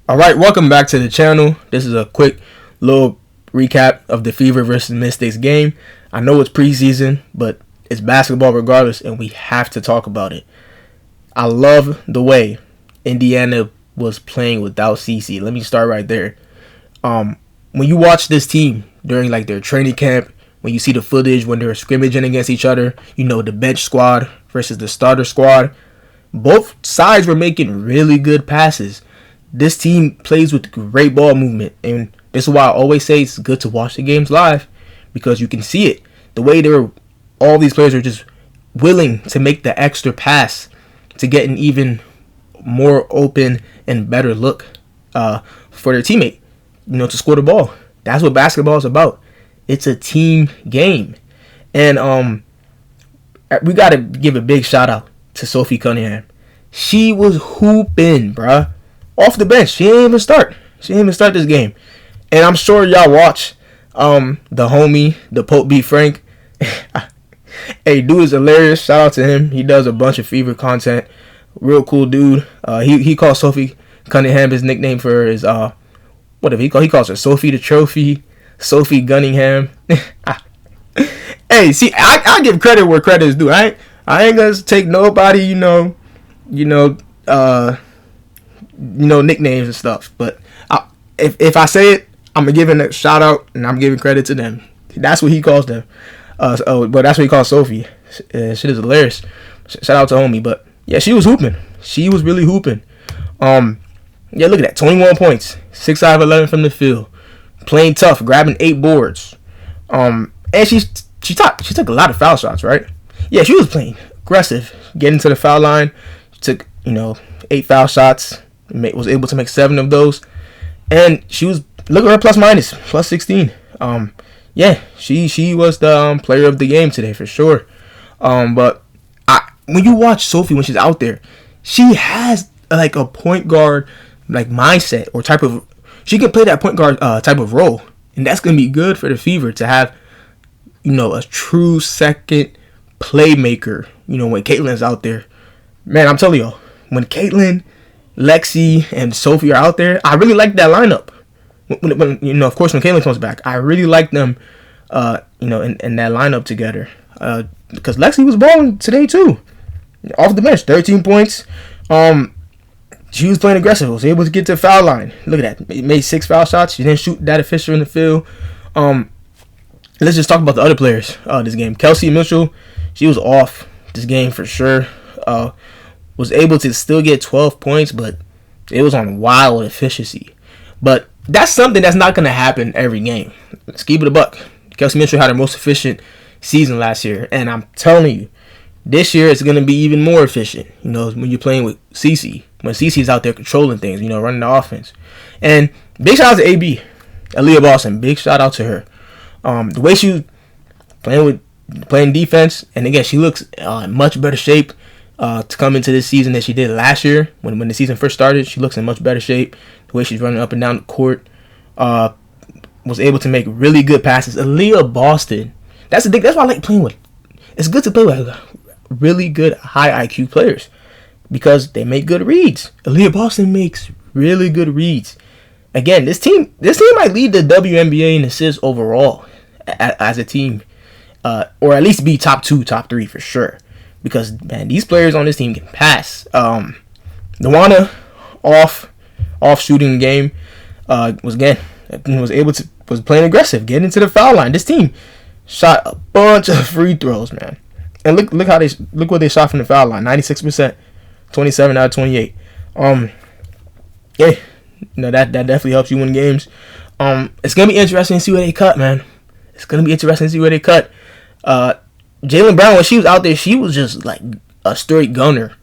All right, welcome back to the channel. This is a quick little recap of the Fever versus Mystics game. I know it's preseason, but it's basketball regardless, and we have to talk about it. I love the way Indiana was playing without CC. Let me start right there. When you watch this team during like their training camp, when you see the footage when they're scrimmaging against each other, you know, the bench squad versus the starter squad, both sides were making really good passes. This team plays with great ball movement, and this is why I always say it's good to watch the games live, because you can see it. The way all these players are just willing to make the extra pass to get an even more open and better look for their teammate, you know, to score the ball. That's what basketball is about. It's a team game. And we got to give a big shout out to Sophie Cunningham. She was hooping, bruh. Off the bench. She didn't even start. She didn't even start this game. And I'm sure y'all watch the homie, the Pope B. Frank. Hey, dude is hilarious. Shout out to him. He does a bunch of Fever content. Real cool dude. He calls Sophie Cunningham his nickname for his whatever he calls her Sophie the Trophy, Sophie GUNNingham. Hey, see, I give credit where credit is due. I ain't gonna take nobody, nicknames and stuff. But if I say it, I'm giving a shout out and I'm giving credit to them. That's what he calls them. But that's what he calls Sophie. Shit is hilarious. Shout out to homie. But yeah, she was hooping. She was really hooping. Yeah, look at that. 21 points, 6 out of 11 from the field, playing tough, grabbing 8 boards. And she took a lot of foul shots, right? Yeah, she was playing aggressive, getting to the foul line. She took 8 foul shots. Was able to make 7 of those, and she was, look at her plus 16. Yeah, she was the player of the game today for sure. But when you watch Sophie when she's out there, she has like a point guard like mindset or type of. She can play that point guard type of role, and that's gonna be good for the Fever to have, a true second playmaker. When Caitlin's out there, man, I'm telling y'all, when Caitlin, Lexi, and Sophie are out there, I really like that lineup. When of course, when Caitlin comes back, I really like them, in that lineup together. Because Lexi was balling today too, off the bench, 13 points. She was playing aggressive. Was able to get to the foul line. Look at that, made 6 foul shots. She didn't shoot that efficient in the field. Let's just talk about the other players. This game, Kelsey Mitchell, she was off this game for sure. Was able to still get 12 points, but it was on wild efficiency. But that's something that's not going to happen every game. Let's keep it a buck. Kelsey Mitchell had her most efficient season last year, and I'm telling you, this year it's going to be even more efficient. When you're playing with CC, when CC's out there controlling things, running the offense. And big shout out to AB, Aaliyah Boston. Big shout out to her. The way she was playing defense, and again, she looks in much better shape to come into this season than she did last year. When the season first started, she looks in much better shape. The way she's running up and down the court, was able to make really good passes. Aaliyah Boston, that's the thing. That's why I like playing with. It's good to play with really good high IQ players because they make good reads. Aaliyah Boston makes really good reads. Again, this team might lead the WNBA in assists overall as a team, or at least be top 2, top 3 for sure. Because, man, these players on this team can pass. Nuwana off shooting the game was playing aggressive, getting into the foul line. This team shot a bunch of free throws, man. And look what they shot from the foul line. 96%, 27 out of 28. Yeah, that definitely helps you win games. It's gonna be interesting to see where they cut, man. It's gonna be interesting to see where they cut. Jaylen Brown, when she was out there, she was just like a straight gunner.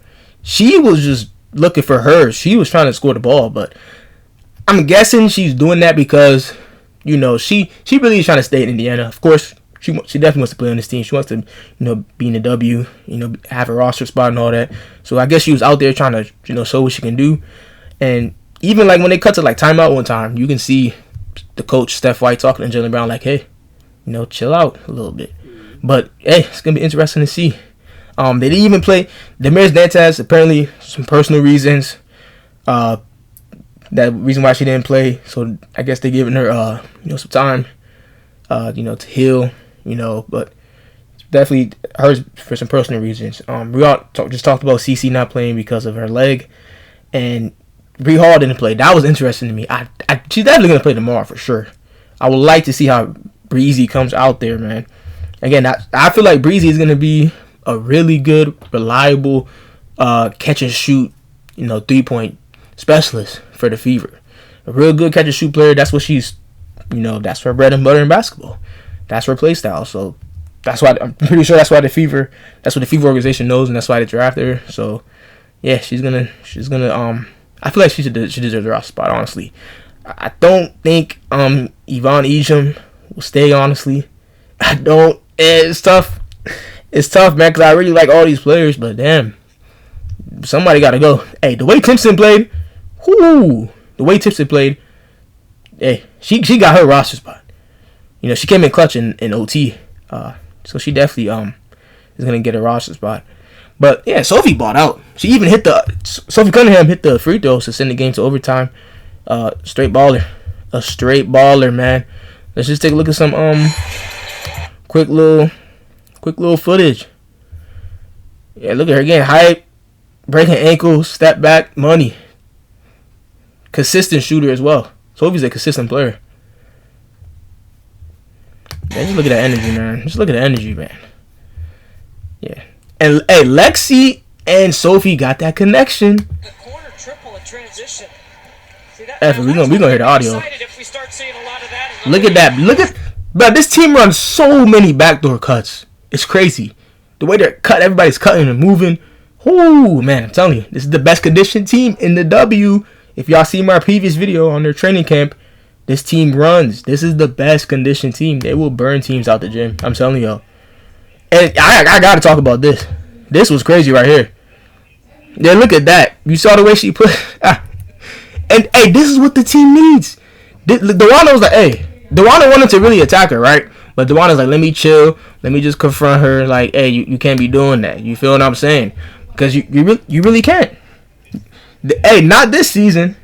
She was just looking for hers. She was trying to score the ball, but I'm guessing she's doing that because, she really is trying to stay in Indiana. Of course, she definitely wants to play on this team. She wants to, be in the W, have a roster spot and all that. So I guess she was out there trying to, show what she can do. And even like when they cut to like timeout one time, you can see the coach Steph White talking to Jaylen Brown like, hey, chill out a little bit. But hey, it's gonna be interesting to see. They didn't even play Damaris Dantas, apparently some personal reasons. that reason why she didn't play. So I guess they're giving her some time to heal, but definitely hers for some personal reasons. We all just talked about CC not playing because of her leg, and Bree Hall didn't play. That was interesting to me. She's definitely gonna play tomorrow for sure. I would like to see how Breezy comes out there, man. Again, I feel like Breezy is gonna be a really good, reliable catch and shoot, 3-point specialist for the Fever. A real good catch and shoot player. That's what she's, that's her bread and butter in basketball. That's her play style. So that's why I'm pretty sure that's what the Fever organization knows, and that's why they drafted her. So yeah, she's gonna. I feel like she deserves the roster spot. Honestly, I don't think Yvonne Ejim will stay. Honestly, I don't. It's tough. It's tough, man, because I really like all these players, but damn, somebody got to go. Hey, the way Timpson played, hey, she got her roster spot. She came in clutch in OT, so she definitely is gonna get a roster spot. But yeah, Sophie bought out. She even Sophie Cunningham hit the free throws to send the game to overtime. Straight baller, man. Let's just take a look at some quick little footage. Yeah, look at her getting hype, breaking ankles, step back, money. Consistent shooter as well. Sophie's a consistent player. Man, just look at that energy, man. Yeah. And hey, Lexi and Sophie got that connection. The corner triple in transition. We're gonna hear the audio. Look at that. But this team runs so many backdoor cuts. It's crazy. The way they're cut, everybody's cutting and moving. Oh man, I'm telling you, this is the best conditioned team in the W. If y'all see my previous video on their training camp, this team runs. This is the best conditioned team. They will burn teams out the gym. I'm telling y'all. And I gotta talk about this. This was crazy right here. Yeah, look at that. You saw the way she put. And hey, this is what the team needs. DeWanna was like, hey. DeWanna wanted to really attack her, right? But DeWanna's like, let me chill. Let me just confront her. Like, hey, you can't be doing that. You feel what I'm saying? Because you really can't. Hey, not this season.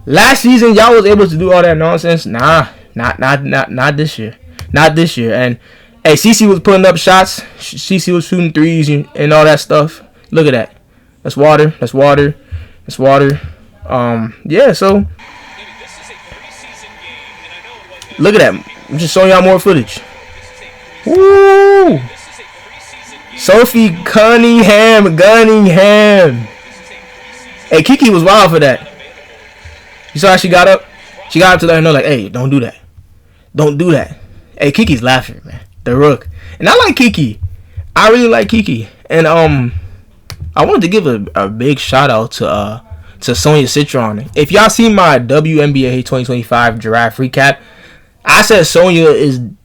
Last season, y'all was able to do all that nonsense. Nah, not this year. Not this year. And hey, CC was putting up shots. CC was shooting threes and all that stuff. Look at that. That's water. Yeah, so look at that. I'm just showing y'all more footage. Woo! Sophie Cunningham. Hey, Kiki was wild for that. You saw how she got up? She got up to let her know, like, hey, don't do that. Hey, Kiki's laughing, man. The Rook. And I like Kiki. I really like Kiki. And I wanted to give a big shout out to Sonia Citron. If y'all see my WNBA 2025 draft recap, I said Sonia and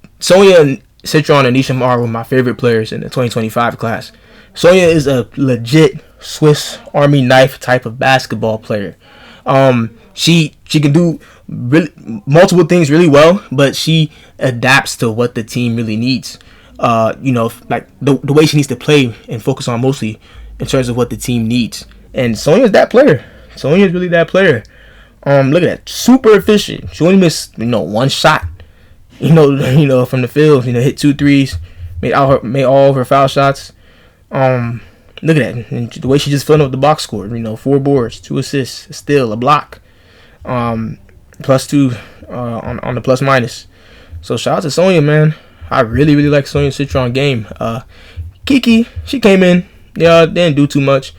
Citron and Nisha Mar were my favorite players in the 2025 class. Sonia is a legit Swiss Army knife type of basketball player. She can do really multiple things really well, but she adapts to what the team really needs. Like the way she needs to play and focus on mostly in terms of what the team needs. And Sonia's that player. Sonia's really that player. Look at that, super efficient. She only missed one shot. From the field. Hit 2 threes, made all of her foul shots. Look at that, and the way she just filled up the box score. 4 boards, 2 assists, a steal, a block. +2 on the plus minus. So shout out to Sonia, man. I really like Sonia Citron game. Kiki, she came in. Didn't do too much,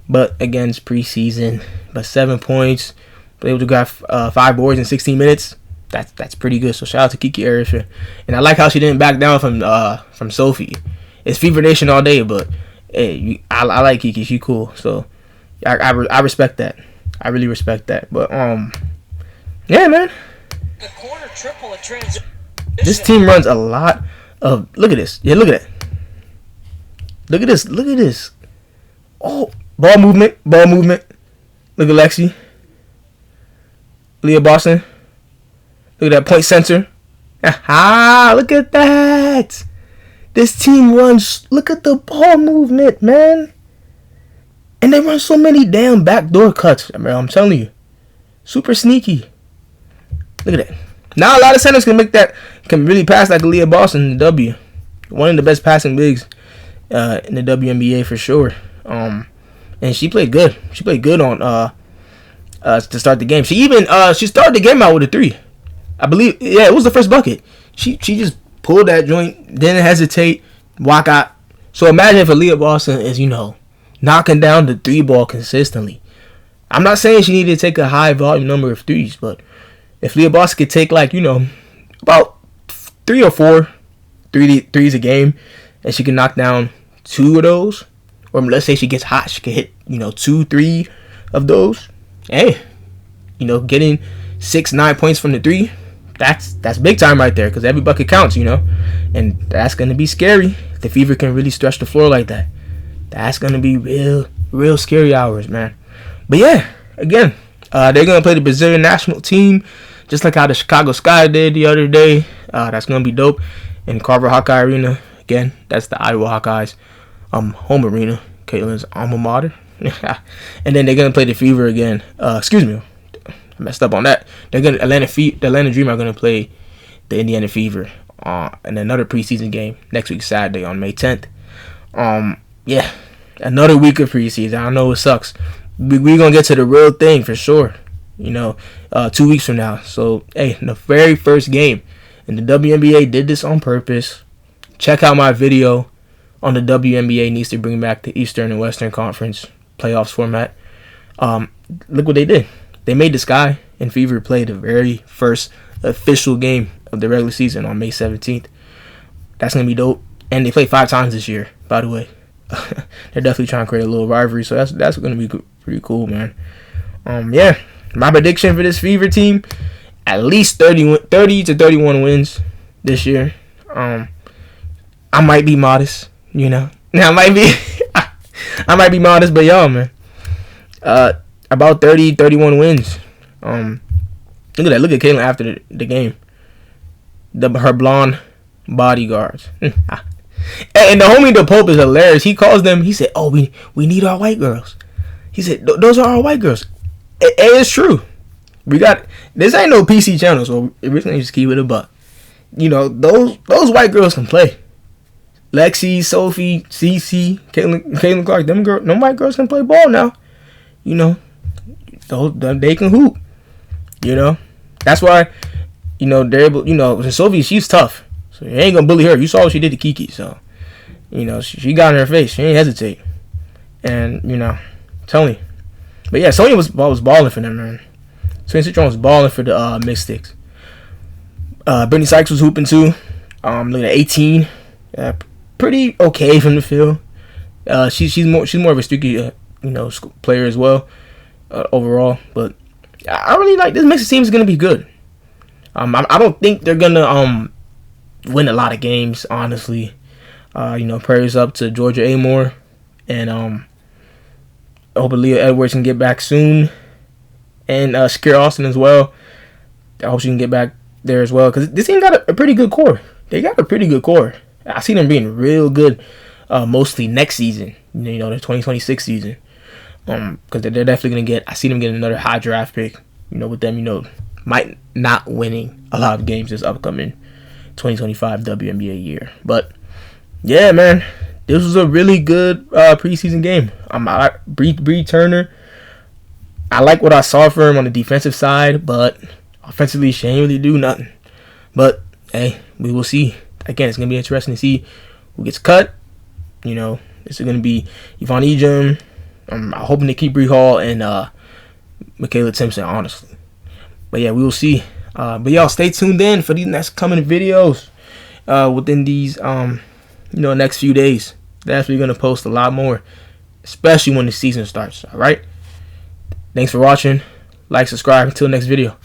but again, it's preseason. But 7 points, was able to grab 5 boards in 16 minutes. That's pretty good. So shout out to Kiki Arisha. And I like how she didn't back down from Sophie. It's Fever Nation all day, but hey, I like Kiki. She cool. So I respect that. I really respect that. But yeah, man. The corner triple in transition. This team runs a lot of. Look at this. Yeah, look at that. Look at this. Oh, ball movement. Look at Lexi. Leah Boston. Look at that point center. Aha! Look at that. This team runs. Look at the ball movement, man. And they run so many damn backdoor cuts. I'm telling you. Super sneaky. Look at that. Now a lot of centers can really pass like Aaliyah Boston in the W. One of the best passing bigs in the WNBA for sure. And she played good. She played good on to start the game. She even she started the game out with a 3. I believe, yeah, it was the first bucket. She just pulled that joint, didn't hesitate, walk out. So imagine if Aaliyah Boston is, knocking down the 3 ball consistently. I'm not saying she needed to take a high volume number of 3s, but if Leah Boston could take about 3 or 4 threes a game, and she can knock down 2 of those, or let's say she gets hot, she can hit 2, 3 of those. Hey, getting 6-9 points from the 3, that's big time right there, because every bucket counts, and that's gonna be scary. If the Fever can really stretch the floor like that, that's gonna be real scary hours, man. But yeah, again, they're gonna play the Brazilian national team, just like how the Chicago Sky did the other day. That's gonna be dope. In Carver Hawkeye Arena, again, that's the Iowa Hawkeyes home arena, Caitlin's alma mater. And then they're gonna play the Fever again. Excuse me, I messed up on that. The Atlanta Dream are gonna play the Indiana Fever in another preseason game next week Saturday on May 10th. Yeah, another week of preseason. I know it sucks. We're gonna get to the real thing for sure. 2 weeks from now. So hey, the very first game, and the WNBA did this on purpose. Check out my video on the WNBA needs to bring back the Eastern and Western Conference playoffs format. Look what they did. They made the Sky and Fever play the very first official game of the regular season on May 17th. That's gonna be dope. And they play 5 times this year, by the way. They're definitely trying to create a little rivalry, so that's gonna be pretty cool, man. Yeah, my prediction for this Fever team, at least 30 to 31 wins this year. I might be modest, Now I might be modest, but y'all, man, about 30, 31 wins. Look at that. Look at Caitlin after the game. Her blonde bodyguards. And the homie the Pope is hilarious. He calls them. He said, "Oh, we need our white girls." He said, "Those are our white girls." And it's true. We got this. Ain't no PC channel, so we're gonna just keep it a buck. Those white girls can play. Lexi, Sophie, Cece, Caitlin Clark. Them white girls can play ball now. They can hoop. That's why. They're able. Sophie, she's tough. So you ain't gonna bully her. You saw what she did to Kiki, so she got in her face. She ain't hesitate. And tell me. But yeah, Sonya was balling for them, man. Sonya Citron was balling for the Mystics. Brittany Sykes was hooping too. Looking at 18. Pretty okay from the field. She's more of a streaky player as well overall. But I really like this Mystics team is gonna be good. I don't think they're gonna win a lot of games, honestly. Prayers up to Georgia Amore, and I hope Aaliyah Edwards can get back soon, and Shakira Austin as well. I hope she can get back there as well, because this team got a pretty good core. They got a pretty good core. I see them being real good, mostly next season. The 2026 season, because they're definitely gonna get. I see them getting another high draft pick. With them, might not winning a lot of games this upcoming 2025 WNBA year. But yeah, man, this was a really good preseason game. Bree Turner, I like what I saw for him on the defensive side, but offensively she ain't really do nothing. But hey, we will see. Again, it's gonna be interesting to see who gets cut. This is gonna be Yvonne Ejim. I'm hoping to keep Bree Hall and Michaela Timpson, honestly. But yeah, we will see. But y'all stay tuned in for these next coming videos within these next few days. That's we're gonna post a lot more, especially when the season starts. All right. Thanks for watching. Like, subscribe. Until next video.